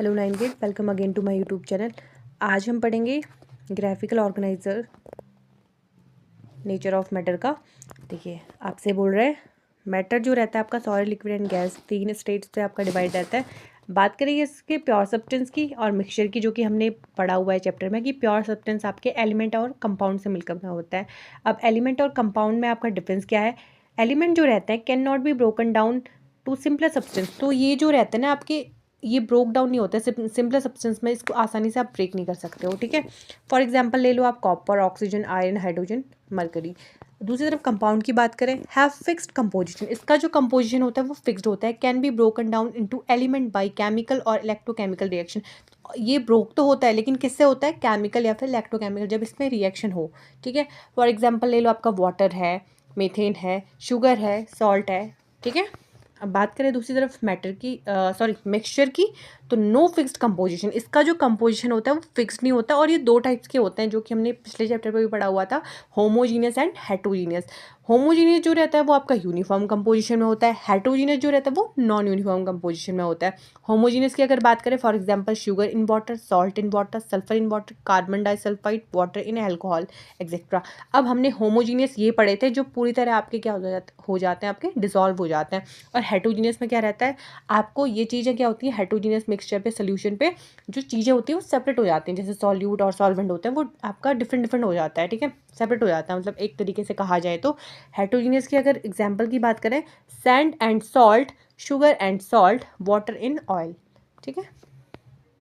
Hello nine kid, welcome again to my YouTube channel. आज हम पढ़ेंगे graphical organiser nature of matter का। देखिए, आपसे बोल रहे हैं मैटर जो रहता है आपका solid, liquid and gas, 3 states से आपका डिवाइड रहता है। बात करेंगे इसके प्योर सब्सटेंस की और मिक्सचर की, जो कि हमने पढ़ा हुआ है चैप्टर में कि प्योर सब्सटेंस आपके एलिमेंट और कंपाउंड से मिलकर बना होता है। अब एलिमेंट और कंपाउंड में आपका डिफरेंस क्या है? एलिमेंट जो रहते हैं can not be broken down to simpler substance. तो ये जो रहते हैं ना आपके, ये ब्रोक डाउन नहीं होता है सिंपलर सब्सटेंस में, इसको आसानी से आप ब्रेक नहीं कर सकते हो। ठीक है, फॉर एग्जांपल ले लो आप copper, oxygen, iron, hydrogen, mercury. दूसरी तरफ कंपाउंड की बात करें, हैव फिक्स्ड कंपोजिशन। इसका जो कंपोजिशन होता है वो फिक्स्ड होता है। Can be broken down into element by chemical और इलेक्ट्रोकेमिकल रिएक्शन। ये ब्रोक तो होता है लेकिन किससे होता है? केमिकल या फिर इलेक्ट्रोकेमिकल, जब इसमें रिएक्शन हो। ठीक है, फॉर एग्जाम्पल ले लो आपका वाटर है, मीथेन है, शुगर है, सॉल्ट है। ठीक है, अब बात करें दूसरी तरफ मैटर की, मिक्सचर की, तो नो फिक्स्ड कंपोजिशन। इसका जो कंपोजिशन होता है वो फिक्स्ड नहीं होता, और ये 2 टाइप्स के होते हैं जो कि हमने पिछले चैप्टर पे भी पढ़ा हुआ था, होमोजीनियस एंड हेटरोजीनियस। होमोजीनियस जो रहता है वो आपका यूनिफॉर्म कंपोजिशन में होता है, हेटरोजीनियस जो रहता है वो नॉन यूनिफॉर्म कंपोजिशन में होता है। होमोजीनियस की अगर बात करें, for example sugar in water, salt in water, sulphur in water, carbon disulphide, water in alcohol, etcetera. अब हमने होमोजीनियस ये पढ़े थे जो पूरी तरह आपके क्या हो जाते हैं, आपके डिसॉल्व हो जाते हैं। और हेटरोजीनियस में क्या रहता है, आपको ये चीज़ें क्या होती हैं, हेटरोजीनियस मिक्सचर पे, सोल्यूशन पे जो चीज़ें होती हैं वो सेपरेट हो जाती हैं। जैसे सॉल्यूट और सॉल्वेंट होते हैं वो आपका डिफरेंट डिफरेंट हो जाता है। ठीक है, सेपरेट हो जाता है, मतलब एक तरीके से कहा जाए तो। हेटरोजीनियस की अगर एग्जाम्पल की बात करें, sand and salt, sugar and salt, water in oil. ठीक है।